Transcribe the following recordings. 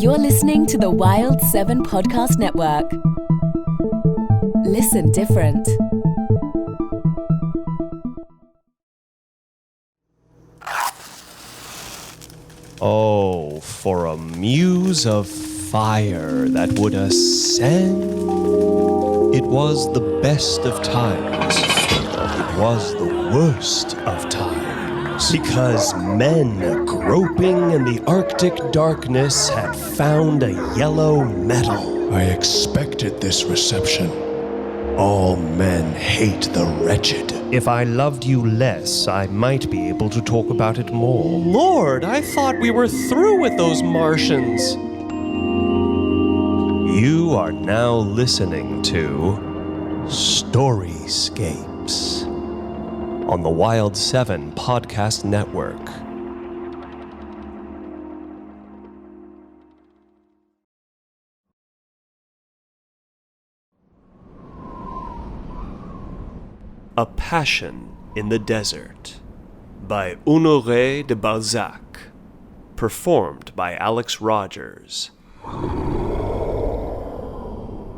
You're listening to the Wild 7 Podcast Network. Listen different. Oh, for a muse of fire that would ascend. It was the best of times. It was the worst of times. Because men groping in the Arctic darkness had found a yellow metal. I expected this reception. All men hate the wretched. If I loved you less, I might be able to talk about it more. Lord, I thought we were through with those Martians. You are now listening to Storyscapes on the Wild 7 Podcast Network. A Passion in the Desert by Honoré de Balzac, performed by Alex Rogers.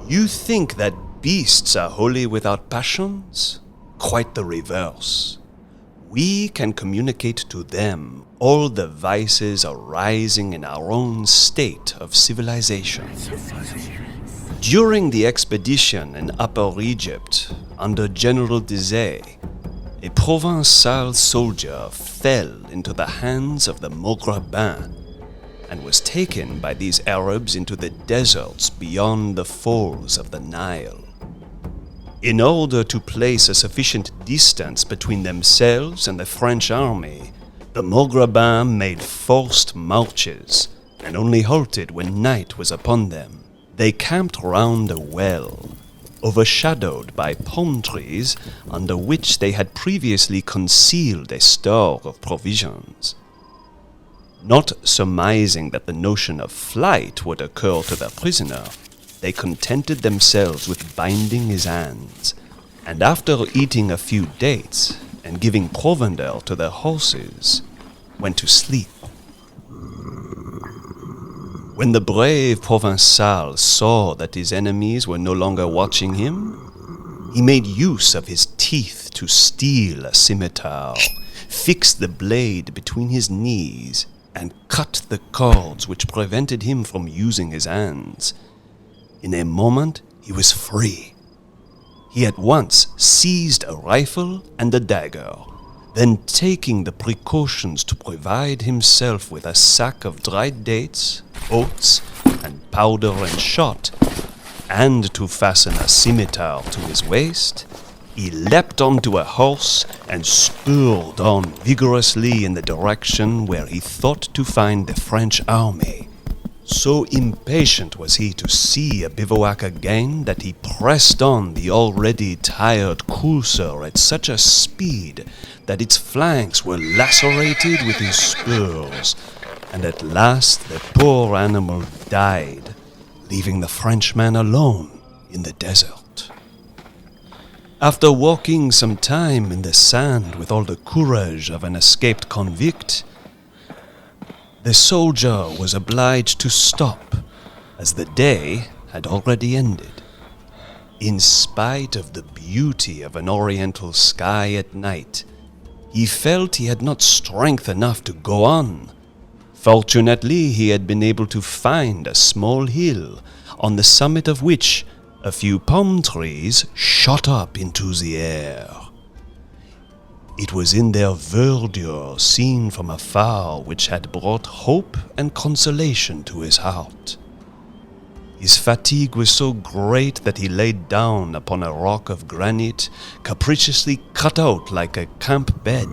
You think that beasts are wholly without passions? Quite the reverse. We can communicate to them all the vices arising in our own state of civilization. During the expedition in Upper Egypt, under General Dizet, a Provençal soldier fell into the hands of the Moghrabins and was taken by these Arabs into the deserts beyond the falls of the Nile. In order to place a sufficient distance between themselves and the French army, the Moghrabins made forced marches and only halted when night was upon them. They camped round a well, overshadowed by palm trees under which they had previously concealed a store of provisions. Not surmising that the notion of flight would occur to their prisoner, they contented themselves with binding his hands, and after eating a few dates and giving provender to their horses, went to sleep. When the brave Provençal saw that his enemies were no longer watching him, he made use of his teeth to steal a scimitar, fixed the blade between his knees, and cut the cords which prevented him from using his hands. In a moment, he was free. He at once seized a rifle and a dagger. Then, taking the precautions to provide himself with a sack of dried dates, oats, and powder and shot, and to fasten a scimitar to his waist, he leapt onto a horse and spurred on vigorously in the direction where he thought to find the French army. So impatient was he to see a bivouac again that he pressed on the already tired courser at such a speed that its flanks were lacerated with his spurs, and at last the poor animal died, leaving the Frenchman alone in the desert. After walking some time in the sand with all the courage of an escaped convict, the soldier was obliged to stop, as the day had already ended. In spite of the beauty of an oriental sky at night, he felt he had not strength enough to go on. Fortunately, he had been able to find a small hill, on the summit of which a few palm trees shot up into the air. It was in their verdure, seen from afar, which had brought hope and consolation to his heart. His fatigue was so great that he laid down upon a rock of granite, capriciously cut out like a camp bed.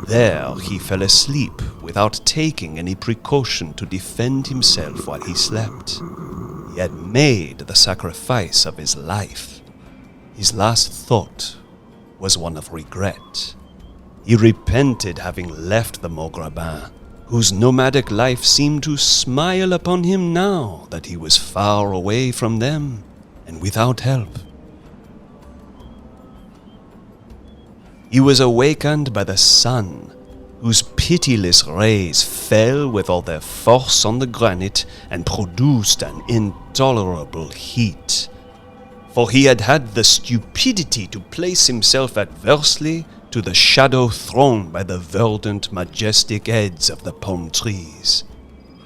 There he fell asleep without taking any precaution to defend himself while he slept. He had made the sacrifice of his life. His last thought was one of regret. He repented having left the Moghrabins, whose nomadic life seemed to smile upon him now that he was far away from them and without help. He was awakened by the sun, whose pitiless rays fell with all their force on the granite and produced an intolerable heat. For he had had the stupidity to place himself adversely to the shadow thrown by the verdant, majestic heads of the palm trees.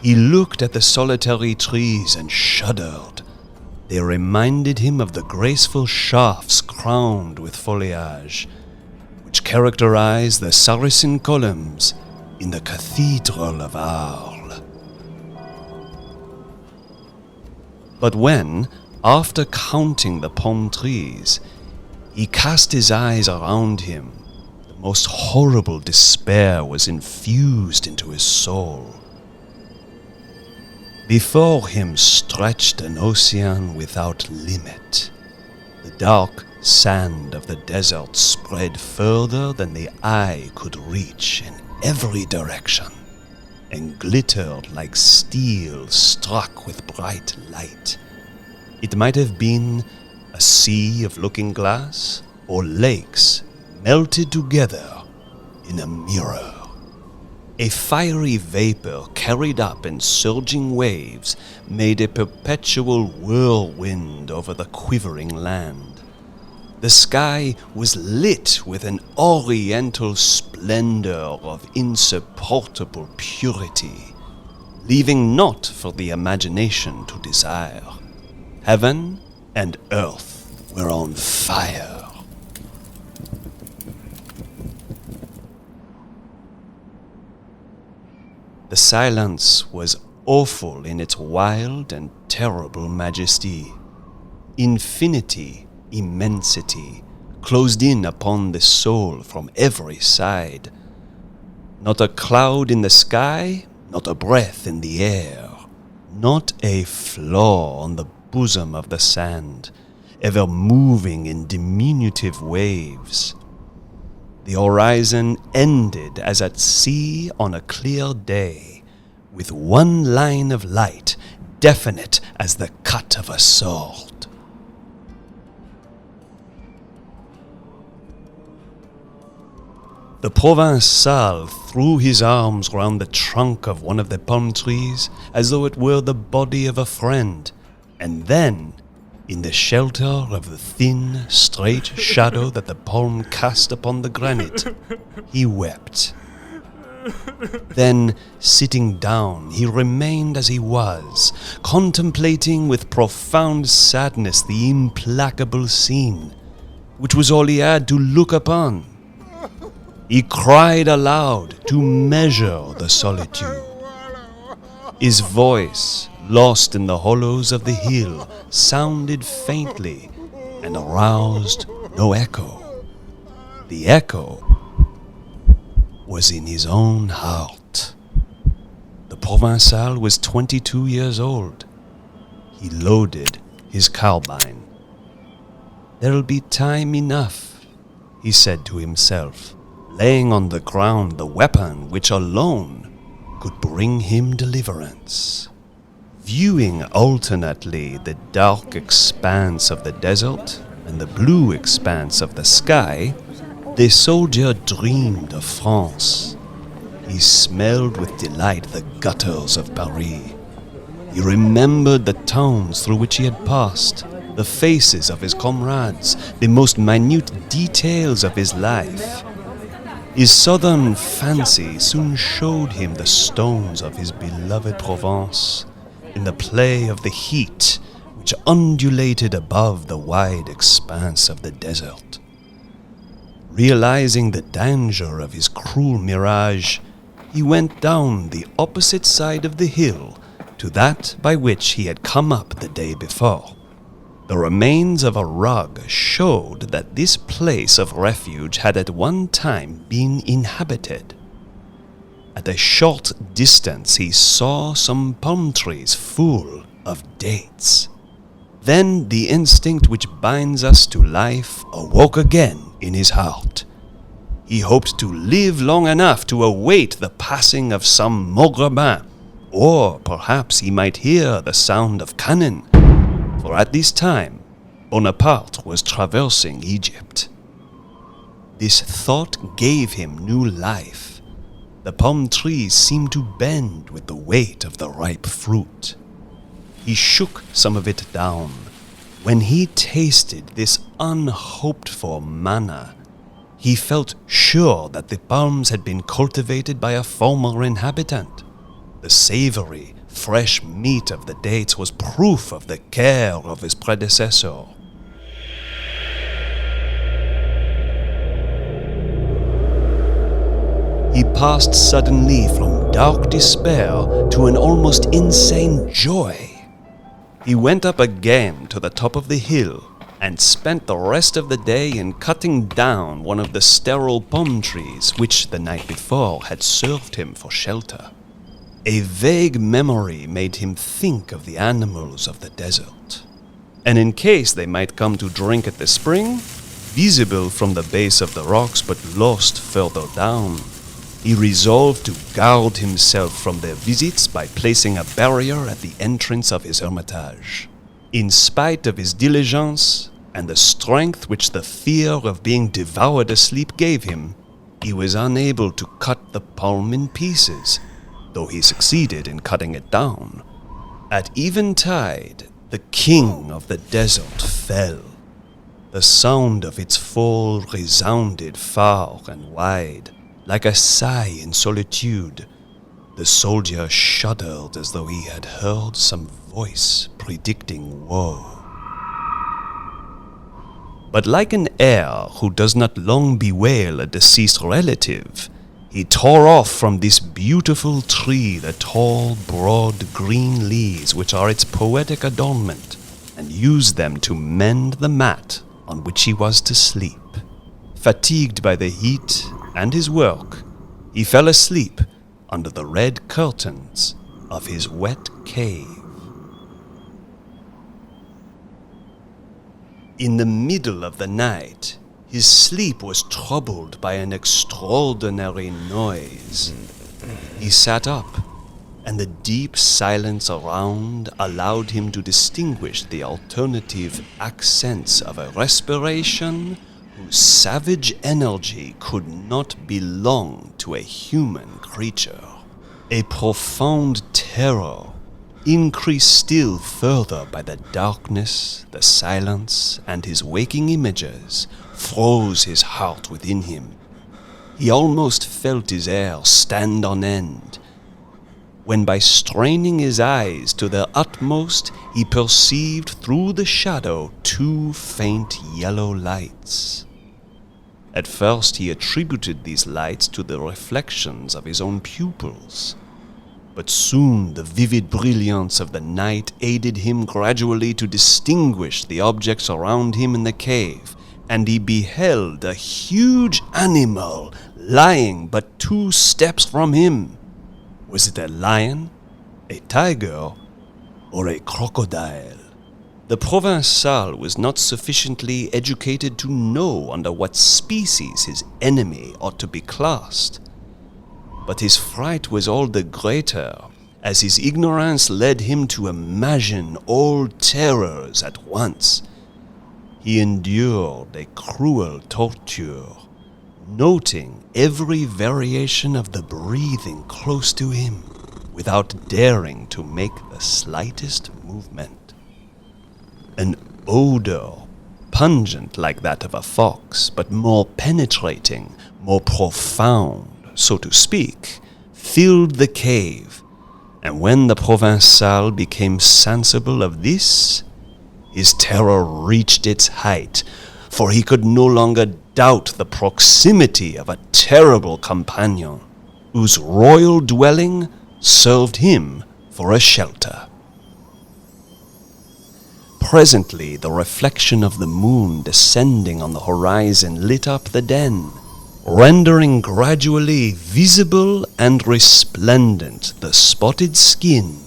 He looked at the solitary trees and shuddered. They reminded him of the graceful shafts crowned with foliage, which characterize the Saracen columns in the Cathedral of Arles. But when, after counting the palm trees, he cast his eyes around him, the most horrible despair was infused into his soul. Before him stretched an ocean without limit. The dark sand of the desert spread further than the eye could reach in every direction, and glittered like steel struck with bright light. It might have been a sea of looking glass, or lakes melted together in a mirror. A fiery vapor carried up in surging waves made a perpetual whirlwind over the quivering land. The sky was lit with an oriental splendor of insupportable purity, leaving naught for the imagination to desire. Heaven and earth were on fire. The silence was awful in its wild and terrible majesty. Infinity, immensity, closed in upon the soul from every side. Not a cloud in the sky, not a breath in the air, not a flaw on the bosom of the sand, ever moving in diminutive waves. The horizon ended as at sea on a clear day, with one line of light, definite as the cut of a sword. The Provençal threw his arms round the trunk of one of the palm trees as though it were the body of a friend, and then, in the shelter of the thin, straight shadow that the palm cast upon the granite, he wept. Then, sitting down, he remained as he was, contemplating with profound sadness the implacable scene, which was all he had to look upon. He cried aloud to measure the solitude. His voice, lost in the hollows of the hill, sounded faintly and aroused no echo. The echo was in his own heart. The Provençal was 22 years old. He loaded his carbine. "There'll be time enough," he said to himself, laying on the ground the weapon which alone could bring him deliverance. Viewing alternately the dark expanse of the desert and the blue expanse of the sky, the soldier dreamed of France. He smelled with delight the gutters of Paris. He remembered the towns through which he had passed, the faces of his comrades, the most minute details of his life. His southern fancy soon showed him the stones of his beloved Provence, in the play of the heat which undulated above the wide expanse of the desert. Realizing the danger of his cruel mirage, he went down the opposite side of the hill to that by which he had come up the day before. The remains of a rug showed that this place of refuge had at one time been inhabited. At a short distance he saw some palm trees full of dates. Then the instinct which binds us to life awoke again in his heart. He hoped to live long enough to await the passing of some Maugredin, or perhaps he might hear the sound of cannon, for at this time Bonaparte was traversing Egypt. This thought gave him new life. The palm trees seemed to bend with the weight of the ripe fruit. He shook some of it down. When he tasted this unhoped-for manna, he felt sure that the palms had been cultivated by a former inhabitant. The savory, fresh meat of the dates was proof of the care of his predecessor. He passed suddenly from dark despair to an almost insane joy. He went up again to the top of the hill and spent the rest of the day in cutting down one of the sterile palm trees which the night before had served him for shelter. A vague memory made him think of the animals of the desert, and in case they might come to drink at the spring, visible from the base of the rocks but lost further down, he resolved to guard himself from their visits by placing a barrier at the entrance of his hermitage. In spite of his diligence and the strength which the fear of being devoured asleep gave him, he was unable to cut the palm in pieces, though he succeeded in cutting it down. At eventide, the king of the desert fell. The sound of its fall resounded far and wide, like a sigh in solitude. The soldier shuddered as though he had heard some voice predicting woe. But like an heir who does not long bewail a deceased relative, he tore off from this beautiful tree the tall, broad, green leaves which are its poetic adornment, and used them to mend the mat on which he was to sleep. Fatigued by the heat and his work, he fell asleep under the red curtains of his wet cave. In the middle of the night, his sleep was troubled by an extraordinary noise. He sat up, and the deep silence around allowed him to distinguish the alternative accents of a respiration whose savage energy could not belong to a human creature. A profound terror, increased still further by the darkness, the silence, and his waking images, froze his heart within him. He almost felt his hair stand on end, when by straining his eyes to their utmost, he perceived through the shadow 2 faint yellow lights. At first he attributed these lights to the reflections of his own pupils, but soon the vivid brilliance of the night aided him gradually to distinguish the objects around him in the cave, and he beheld a huge animal lying but 2 steps from him. Was it a lion, a tiger, or a crocodile? The Provençal was not sufficiently educated to know under what species his enemy ought to be classed. But his fright was all the greater, as his ignorance led him to imagine all terrors at once. He endured a cruel torture, noting every variation of the breathing close to him, without daring to make the slightest movement. An odor, pungent like that of a fox, but more penetrating, more profound, so to speak, filled the cave, and when the Provençal became sensible of this, his terror reached its height, for he could no longer doubt the proximity of a terrible companion, whose royal dwelling served him for a shelter. Presently, the reflection of the moon descending on the horizon lit up the den, rendering gradually visible and resplendent the spotted skin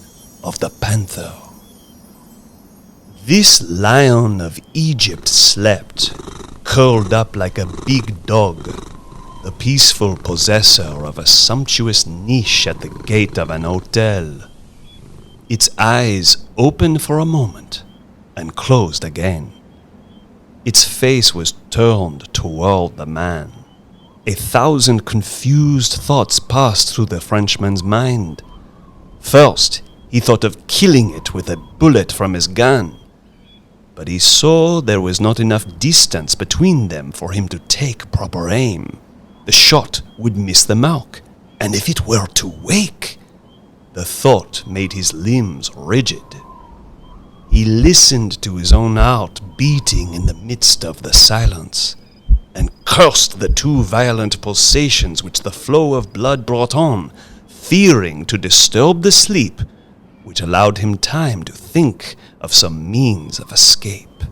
of the panther. This lion of Egypt slept, curled up like a big dog, the peaceful possessor of a sumptuous niche at the gate of an hotel. Its eyes opened for a moment and closed again. Its face was turned toward the man, 1,000 confused thoughts passed through the Frenchman's mind. First, he thought of killing it with a bullet from his gun. But he saw there was not enough distance between them for him to take proper aim. The shot would miss the mark, and if it were to wake, the thought made his limbs rigid. He listened to his own heart beating in the midst of the silence, and cursed the two violent pulsations which the flow of blood brought on, fearing to disturb the sleep which allowed him time to think of some means of escape.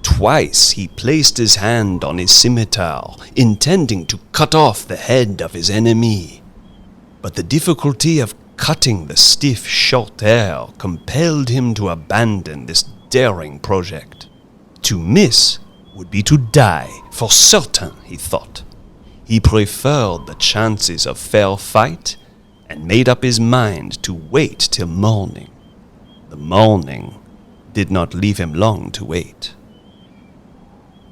Twice he placed his hand on his scimitar, intending to cut off the head of his enemy. But the difficulty of cutting the stiff, short hair compelled him to abandon this daring project. To miss would be to die, for certain, he thought. He preferred the chances of fair fight, and made up his mind to wait till morning. The morning did not leave him long to wait.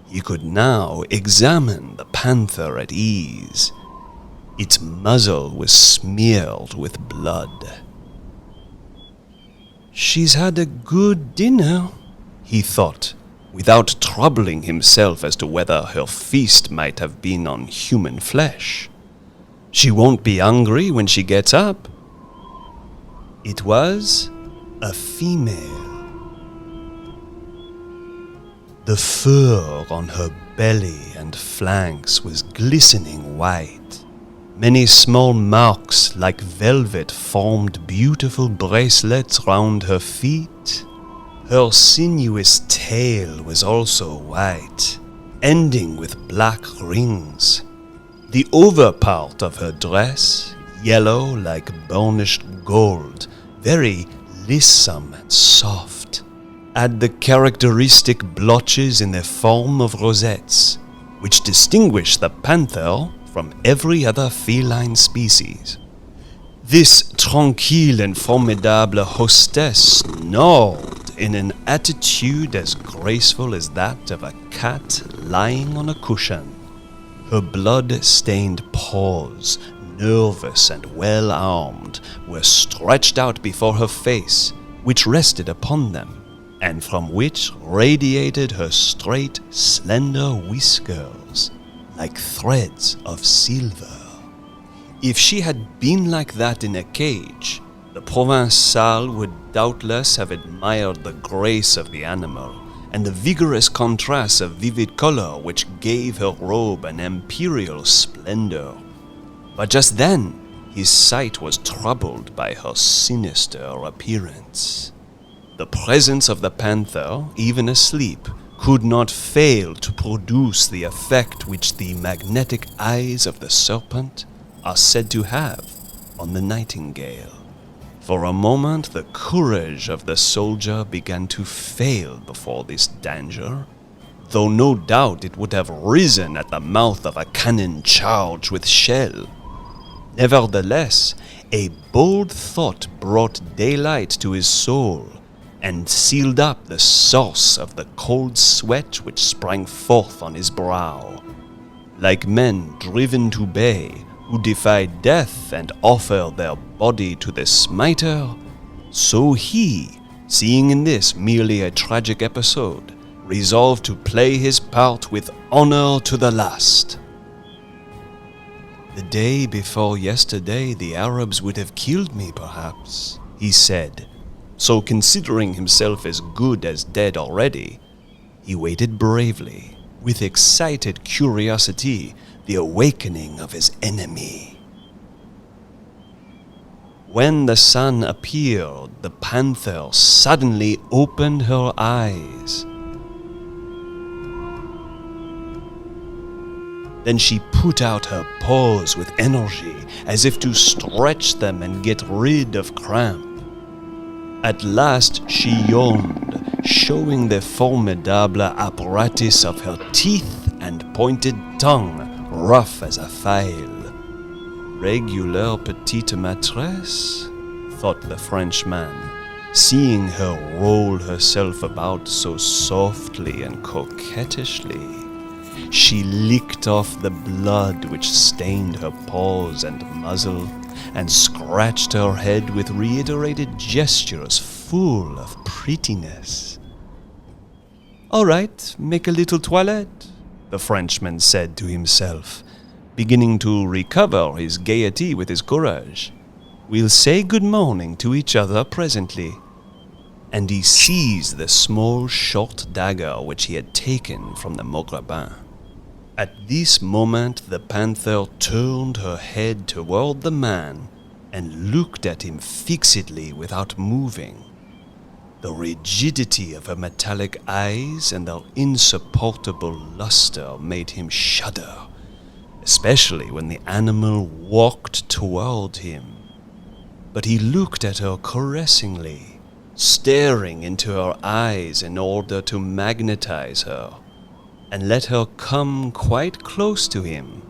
He could now examine the panther at ease. Its muzzle was smeared with blood. "She's had a good dinner," he thought, without troubling himself as to whether her feast might have been on human flesh. "She won't be hungry when she gets up." It was a female. The fur on her belly and flanks was glistening white. Many small marks like velvet formed beautiful bracelets round her feet. Her sinuous tail was also white, ending with black rings. The over part of her dress, yellow like burnished gold, very lissome and soft, had the characteristic blotches in the form of rosettes, which distinguish the panther from every other feline species. This tranquille and formidable hostess snored in an attitude as graceful as that of a cat lying on a cushion. Her blood-stained paws, nervous and well-armed, were stretched out before her face, which rested upon them, and from which radiated her straight, slender whiskers, like threads of silver. If she had been like that in a cage, the Provençal would doubtless have admired the grace of the animal, and the vigorous contrast of vivid color which gave her robe an imperial splendor. But just then, his sight was troubled by her sinister appearance. The presence of the panther, even asleep, could not fail to produce the effect which the magnetic eyes of the serpent are said to have on the nightingale. For a moment the courage of the soldier began to fail before this danger, though no doubt it would have risen at the mouth of a cannon charged with shell. Nevertheless, a bold thought brought daylight to his soul, and sealed up the source of the cold sweat which sprang forth on his brow. Like men driven to bay, who defy death and offer their body to the smiter, so he, seeing in this merely a tragic episode, resolved to play his part with honor to the last. "The day before yesterday the Arabs would have killed me, perhaps," he said. So considering himself as good as dead already, he waited bravely, with excited curiosity, the awakening of his enemy. When the sun appeared, the panther suddenly opened her eyes. Then she put out her paws with energy, as if to stretch them and get rid of cramp. At last she yawned, showing the formidable apparatus of her teeth and pointed tongue, rough as a file. Regular petite maîtresse, thought the Frenchman, seeing her roll herself about so softly and coquettishly. She licked off the blood which stained her paws and muzzle, and scratched her head with reiterated gestures full of prettiness. "All right, make a little toilette," the Frenchman said to himself, beginning to recover his gaiety with his courage. "We'll say good morning to each other presently." And he seized the small short dagger which he had taken from the Maugrabin. At this moment the panther turned her head toward the man and looked at him fixedly without moving. The rigidity of her metallic eyes and their insupportable luster made him shudder, especially when the animal walked toward him. But he looked at her caressingly, staring into her eyes in order to magnetize her, and let her come quite close to him.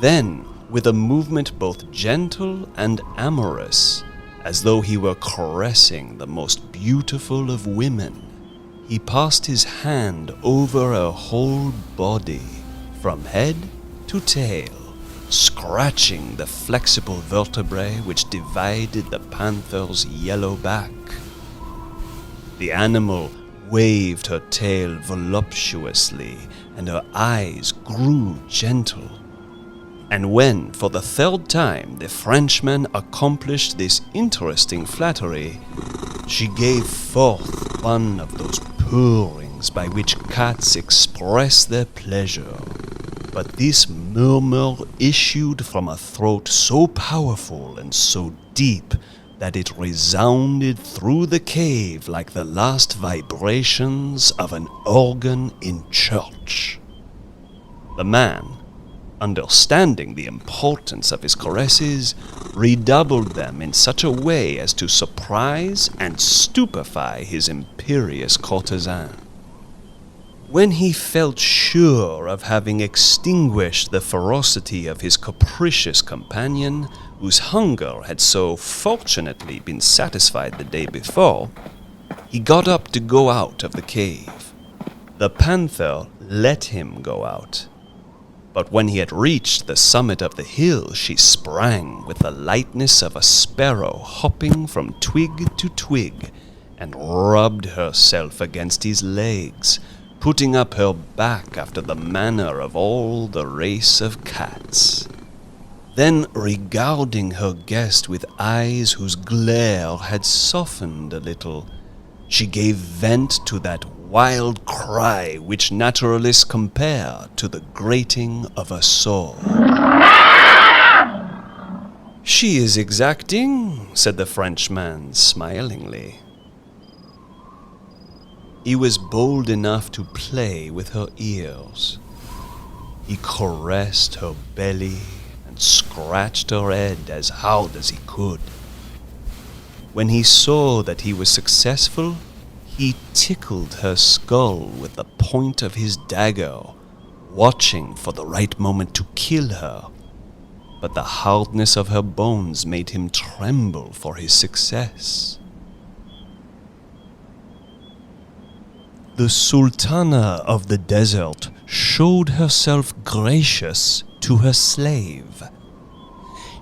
Then, with a movement both gentle and amorous, as though he were caressing the most beautiful of women, he passed his hand over her whole body, from head to tail, scratching the flexible vertebrae which divided the panther's yellow back. The animal waved her tail voluptuously, and her eyes grew gentle. And when, for the third time, the Frenchman accomplished this interesting flattery, she gave forth one of those purrings by which cats express their pleasure. But this murmur issued from a throat so powerful and so deep that it resounded through the cave like the last vibrations of an organ in church. The man, understanding the importance of his caresses, redoubled them in such a way as to surprise and stupefy his imperious courtesan. When he felt sure of having extinguished the ferocity of his capricious companion, whose hunger had so fortunately been satisfied the day before, he got up to go out of the cave. The panther let him go out. But when he had reached the summit of the hill, she sprang with the lightness of a sparrow hopping from twig to twig, and rubbed herself against his legs, putting up her back after the manner of all the race of cats. Then, regarding her guest with eyes whose glare had softened a little, she gave vent to that wild cry which naturalists compare to the grating of a saw. "She is exacting," said the Frenchman smilingly. He was bold enough to play with her ears. He caressed her belly and scratched her head as hard as he could. When he saw that he was successful, he tickled her skull with the point of his dagger, watching for the right moment to kill her. But the hardness of her bones made him tremble for his success. The Sultana of the desert showed herself gracious to her slave.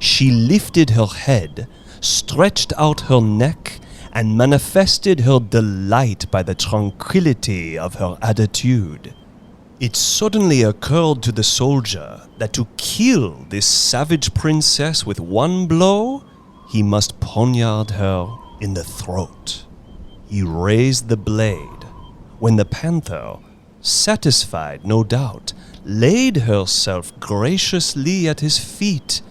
She lifted her head, stretched out her neck, and manifested her delight by the tranquility of her attitude. It suddenly occurred to the soldier that to kill this savage princess with one blow, he must poniard her in the throat. He raised the blade, when the panther, satisfied no doubt, laid herself graciously at his feet,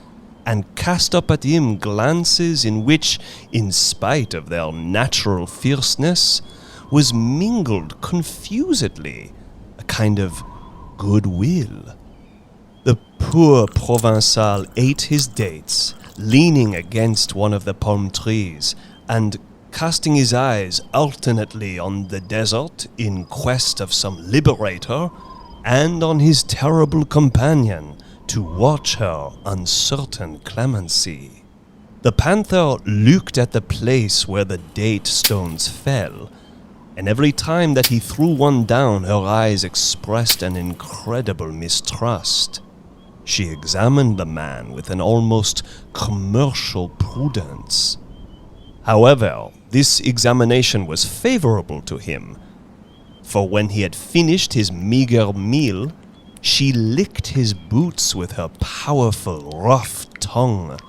and cast up at him glances in which, in spite of their natural fierceness, was mingled confusedly a kind of goodwill. The poor Provençal ate his dates, leaning against one of the palm trees, and casting his eyes alternately on the desert in quest of some liberator, and on his terrible companion to watch her uncertain clemency. The panther looked at the place where the date stones fell, and every time that he threw one down, her eyes expressed an incredible mistrust. She examined the man with an almost commercial prudence. However, this examination was favorable to him, for when he had finished his meager meal, she licked his boots with her powerful, rough tongue,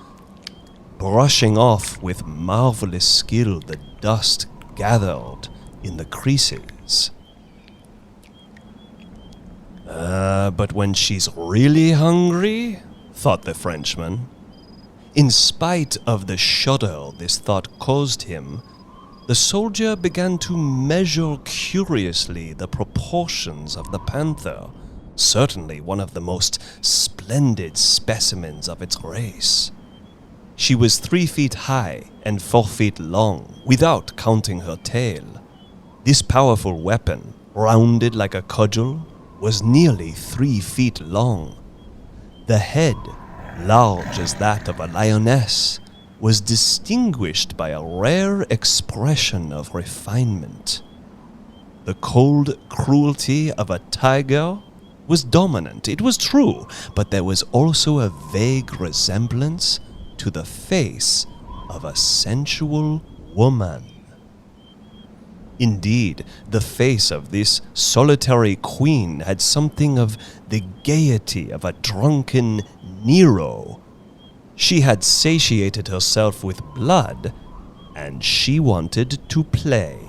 brushing off with marvelous skill the dust gathered in the creases. But when she's really hungry, thought the Frenchman. In spite of the shudder this thought caused him, the soldier began to measure curiously the proportions of the panther, certainly one of the most splendid specimens of its race. She was 3 feet high and 4 feet long, without counting her tail. This powerful weapon, rounded like a cudgel, was nearly 3 feet long. The head, large as that of a lioness, was distinguished by a rare expression of refinement. The cold cruelty of a tiger was dominant, it was true, but there was also a vague resemblance to the face of a sensual woman. Indeed, the face of this solitary queen had something of the gaiety of a drunken Nero. She had satiated herself with blood, and she wanted to play.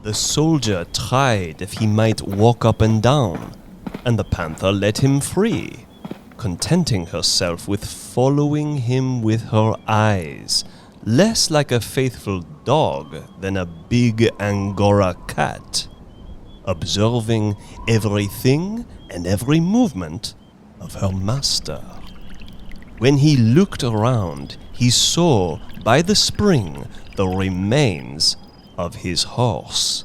The soldier tried if he might walk up and down, and the panther let him free, contenting herself with following him with her eyes, less like a faithful dog than a big Angora cat, observing everything and every movement of her master. When he looked around, he saw by the spring the remains of his horse.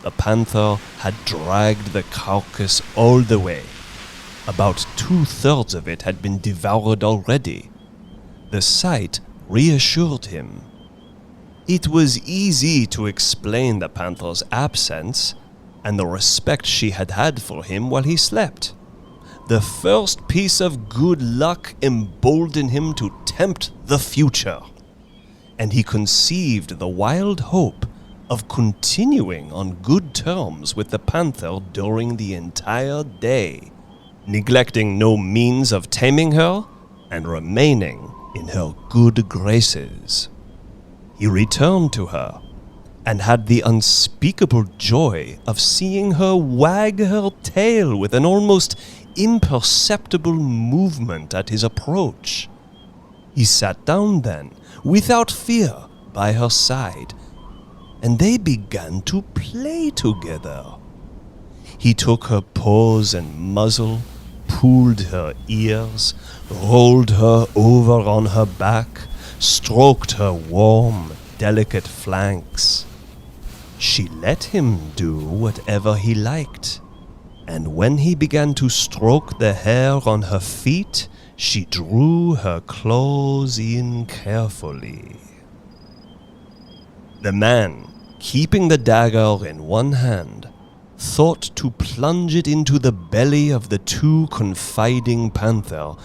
The panther had dragged the carcass all the way. About 2/3 of it had been devoured already. The sight reassured him. It was easy to explain the panther's absence and the respect she had had for him while he slept. The first piece of good luck emboldened him to tempt the future, and he conceived the wild hope of continuing on good terms with the panther during the entire day, neglecting no means of taming her and remaining in her good graces. He returned to her and had the unspeakable joy of seeing her wag her tail with an almost imperceptible movement at his approach. He sat down then, without fear, by her side, and they began to play together. He took her paws and muzzle, pulled her ears, rolled her over on her back, stroked her warm, delicate flanks. She let him do whatever he liked, and when he began to stroke the hair on her feet, she drew her claws in carefully. The man, keeping the dagger in one hand, thought to plunge it into the belly of the too confiding panther,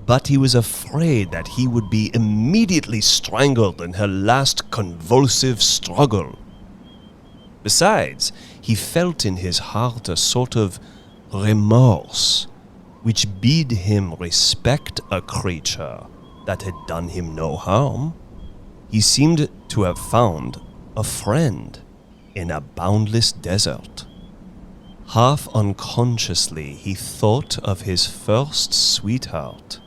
but he was afraid that he would be immediately strangled in her last convulsive struggle. Besides, he felt in his heart a sort of remorse, which bid him respect a creature that had done him no harm. He seemed to have found a friend in a boundless desert. Half unconsciously, he thought of his first sweetheart,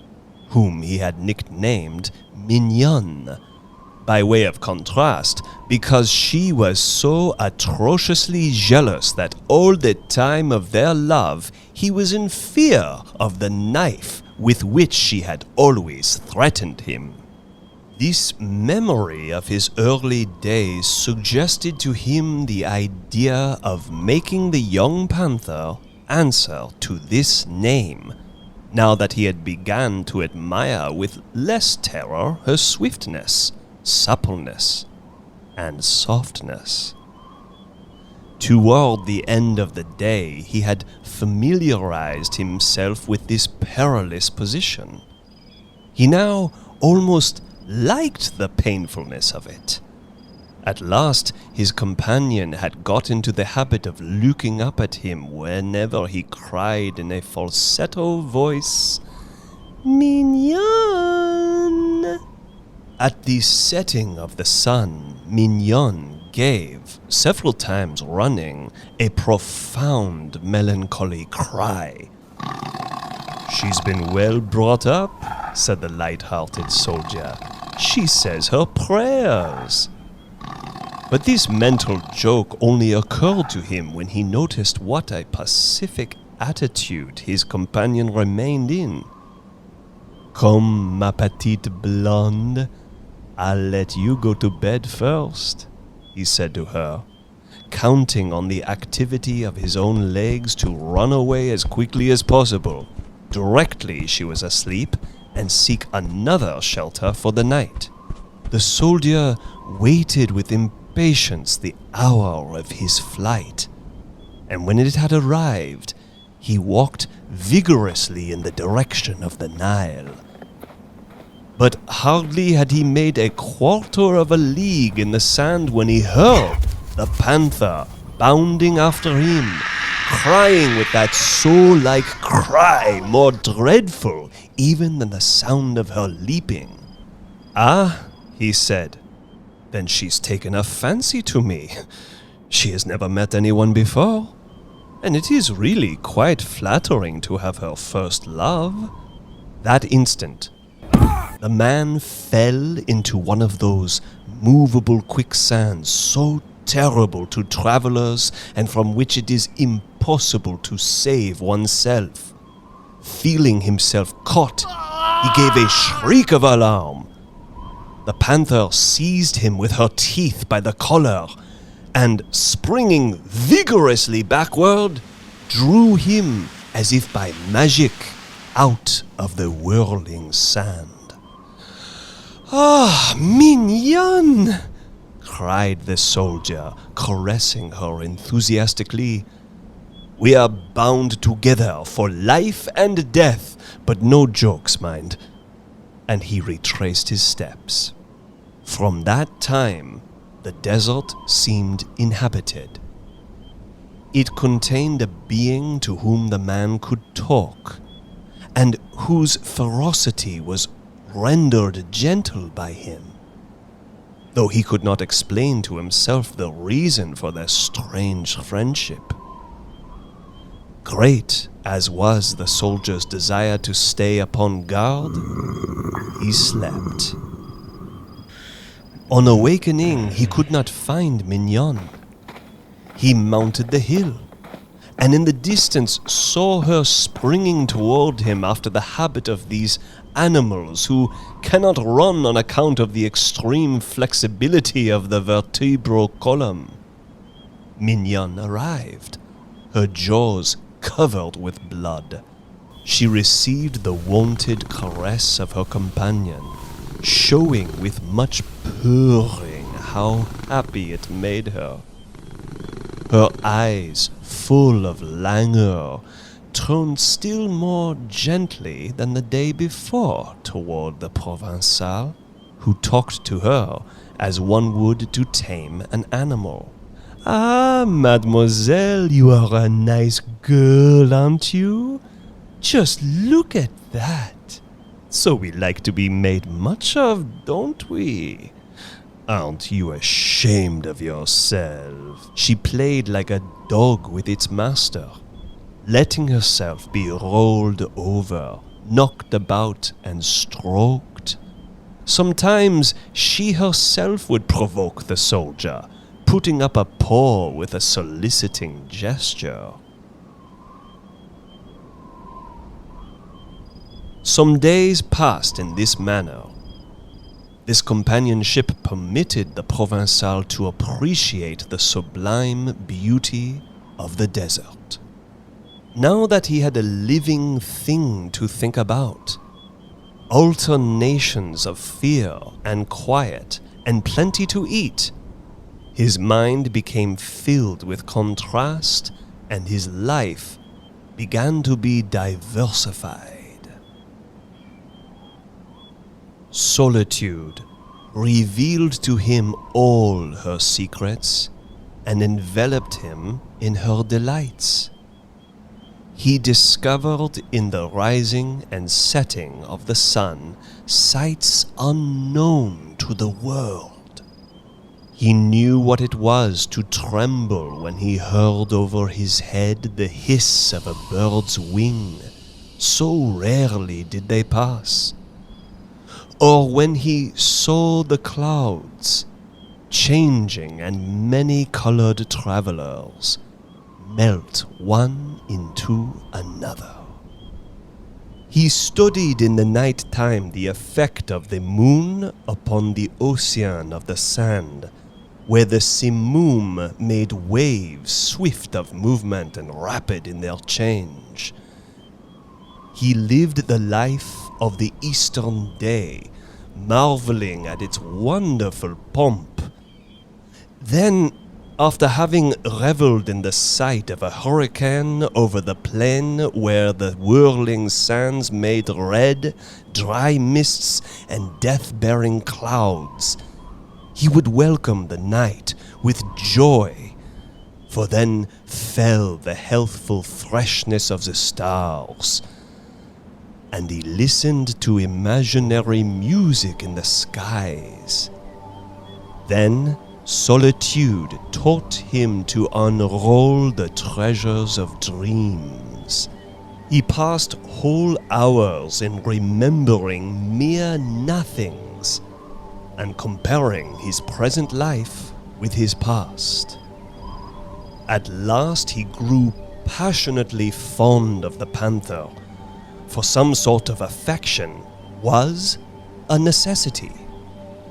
whom he had nicknamed Mignonne, by way of contrast, because she was so atrociously jealous that all the time of their love he was in fear of the knife with which she had always threatened him. This memory of his early days suggested to him the idea of making the young panther answer to this name, now that he had begun to admire with less terror her swiftness, suppleness, and softness. Toward the end of the day, he had familiarized himself with this perilous position. He now almost liked the painfulness of it. At last, his companion had got into the habit of looking up at him whenever he cried in a falsetto voice, "Mignon!" At the setting of the sun, Mignon gave, several times running, a profound melancholy cry. "She's been well brought up," said the light-hearted soldier. "She says her prayers." But this mental joke only occurred to him when he noticed what a pacific attitude his companion remained in. "Come, ma petite blonde, I'll let you go to bed first," he said to her, counting on the activity of his own legs to run away as quickly as possible, directly she was asleep, and seek another shelter for the night. The soldier waited with impatience the hour of his flight, and when it had arrived, he walked vigorously in the direction of the Nile. But hardly had he made a quarter of a league in the sand when he heard the panther bounding after him, crying with that soul-like cry more dreadful even than the sound of her leaping. "Ah," he said, "then she's taken a fancy to me. She has never met anyone before, and it is really quite flattering to have her first love." That instant, the man fell into one of those movable quicksands so terrible to travelers and from which it is impossible to save oneself. Feeling himself caught, he gave a shriek of alarm. The panther seized him with her teeth by the collar and, springing vigorously backward, drew him as if by magic out of the whirling sand. "Ah, Mignon!" cried the soldier, caressing her enthusiastically. "We are bound together for life and death, but no jokes, mind." And he retraced his steps. From that time, the desert seemed inhabited. It contained a being to whom the man could talk, and whose ferocity was rendered gentle by him, though he could not explain to himself the reason for their strange friendship. Great as was the soldier's desire to stay upon guard, he slept. On awakening, he could not find Mignon. He mounted the hill, and in the distance saw her springing toward him after the habit of these animals who cannot run on account of the extreme flexibility of the vertebral column. Mignon arrived, her jaws covered with blood. She received the wonted caress of her companion, showing with much purring how happy it made her. Her eyes, full of languor, turned still more gently than the day before toward the Provençal, who talked to her as one would to tame an animal. "Ah, mademoiselle, you are a nice girl, aren't you? Just look at that. So we like to be made much of, don't we? Aren't you ashamed of yourself?" She played like a dog with its master, letting herself be rolled over, knocked about, and stroked. Sometimes she herself would provoke the soldier, putting up a paw with a soliciting gesture. Some days passed in this manner. This companionship permitted the Provençal to appreciate the sublime beauty of the desert. Now that he had a living thing to think about, alternations of fear and quiet and plenty to eat, His mind became filled with contrast, and his life began to be diversified. Solitude revealed to him all her secrets and enveloped him in her delights. He discovered in the rising and setting of the sun sights unknown to the world. He knew what it was to tremble when he heard over his head the hiss of a bird's wing, so rarely did they pass. Or when he saw the clouds, changing and many-colored travelers, melt one into another. He studied in the night time the effect of the moon upon the ocean of the sand, where the simoom made waves swift of movement and rapid in their change. He lived the life of the Eastern day, marveling at its wonderful pomp. Then, after having reveled in the sight of a hurricane over the plain where the whirling sands made red, dry mists and death-bearing clouds, he would welcome the night with joy, for then fell the healthful freshness of the stars, and he listened to imaginary music in the skies. Then solitude taught him to unroll the treasures of dreams. He passed whole hours in remembering mere nothings and comparing his present life with his past. At last he grew passionately fond of the panther, for some sort of affection was a necessity.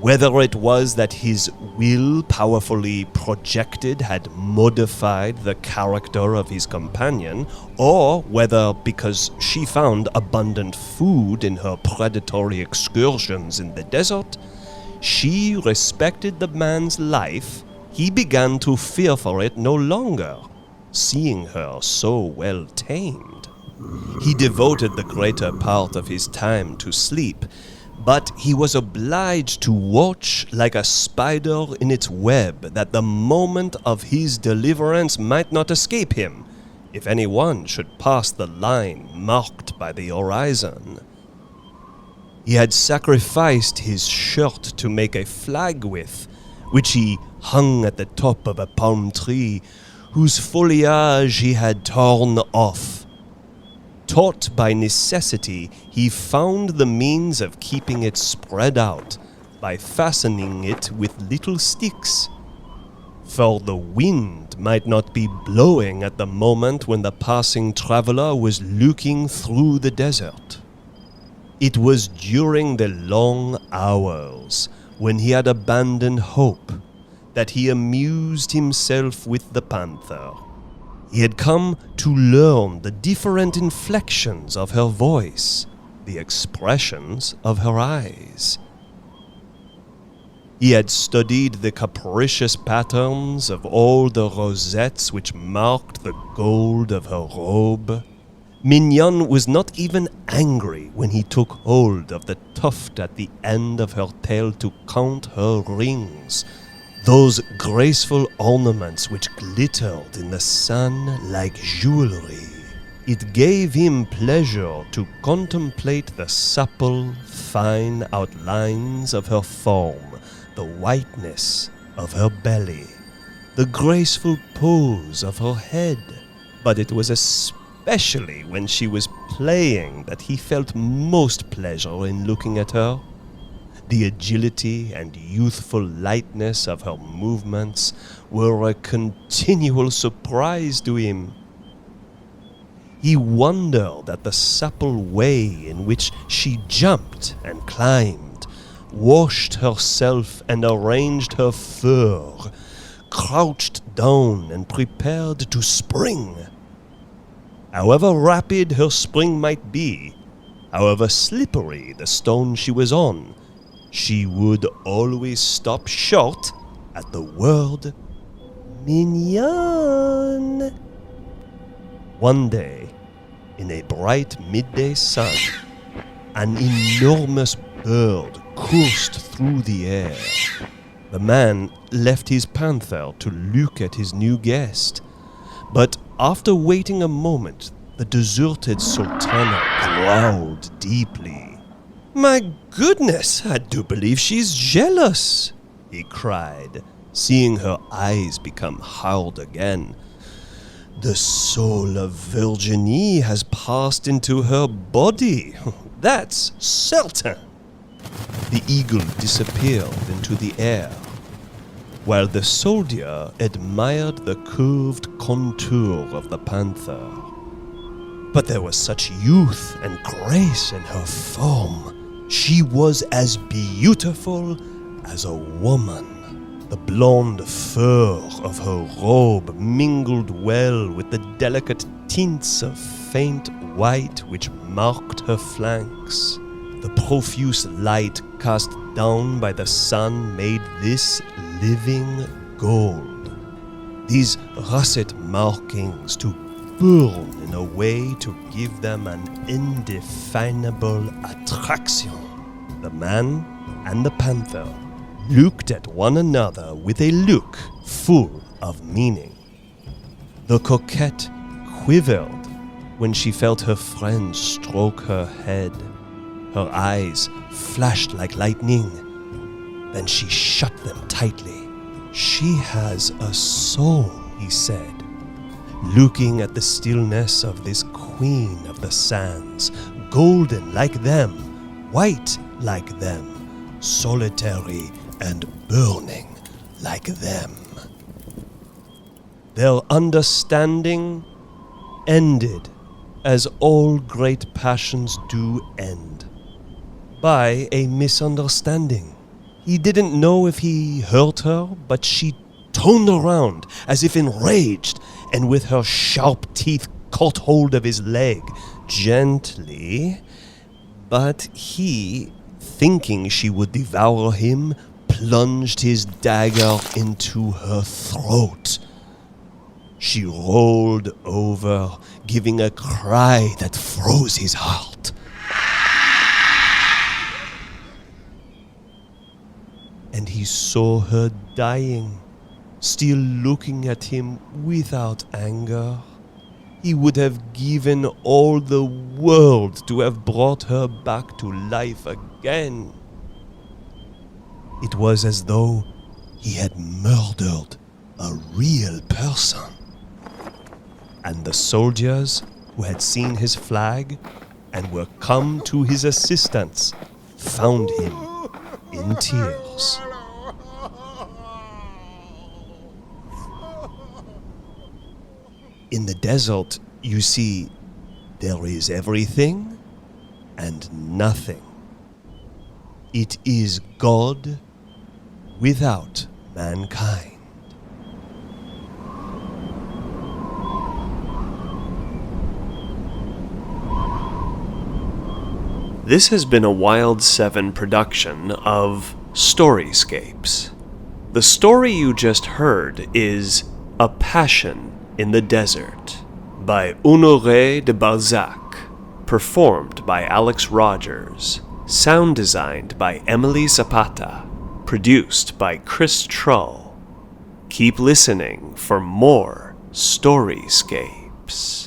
Whether it was that his will, powerfully projected, had modified the character of his companion, or whether because she found abundant food in her predatory excursions in the desert, she respected the man's life, he began to fear for it no longer, seeing her so well tamed. He devoted the greater part of his time to sleep, but he was obliged to watch like a spider in its web, that the moment of his deliverance might not escape him, if any one should pass the line marked by the horizon. He had sacrificed his shirt to make a flag with, which he hung at the top of a palm tree, whose foliage he had torn off. Taught by necessity, he found the means of keeping it spread out by fastening it with little sticks. For the wind might not be blowing at the moment when the passing traveler was looking through the desert. It was during the long hours when he had abandoned hope that he amused himself with the panther. He had come to learn the different inflections of her voice, the expressions of her eyes. He had studied the capricious patterns of all the rosettes which marked the gold of her robe. Mignon was not even angry when he took hold of the tuft at the end of her tail to count her rings, those graceful ornaments which glittered in the sun like jewelry. It gave him pleasure to contemplate the supple, fine outlines of her form, the whiteness of her belly, the graceful pose of her head. But it was especially when she was playing that he felt most pleasure in looking at her. The agility and youthful lightness of her movements were a continual surprise to him. He wondered at the supple way in which she jumped and climbed, washed herself and arranged her fur, crouched down and prepared to spring. However rapid her spring might be, however slippery the stone she was on, she would always stop short at the word mignon. One day, in a bright midday sun, an enormous bird coursed through the air. The man left his panther to look at his new guest, but after waiting a moment, the deserted sultana growled deeply. "My goodness, I do believe she's jealous," he cried, seeing her eyes become hard again. "The soul of Virginie has passed into her body. That's certain." The eagle disappeared into the air, while the soldier admired the curved contour of the panther. But there was such youth and grace in her form. She was as beautiful as a woman. The blonde fur of her robe mingled well with the delicate tints of faint white which marked her flanks. The profuse light cast down by the sun made this living gold. These russet markings to burn in a way to give them an indefinable attraction. The man and the panther looked at one another with a look full of meaning. The coquette quivered when she felt her friend stroke her head. Her eyes flashed like lightning. Then she shut them tightly. "She has a soul," he said, looking at the stillness of this queen of the sands, golden like them, white like them, solitary and burning like them. Their understanding ended as all great passions do end, by a misunderstanding. He didn't know if he hurt her, but she turned around as if enraged, and with her sharp teeth caught hold of his leg, gently. But he, thinking she would devour him, plunged his dagger into her throat. She rolled over, giving a cry that froze his heart. And he saw her dying, still looking at him without anger. He would have given all the world to have brought her back to life again. It was as though he had murdered a real person. And the soldiers who had seen his flag and were come to his assistance found him in tears. In the desert, you see, there is everything and nothing. It is God without mankind. This has been a Wild 7 production of Storyscapes. The story you just heard is A Passion in the Desert by Honoré de Balzac, performed by Alex Rogers, sound designed by Emily Zapata, produced by Chris Trull. Keep listening for more Storyscapes.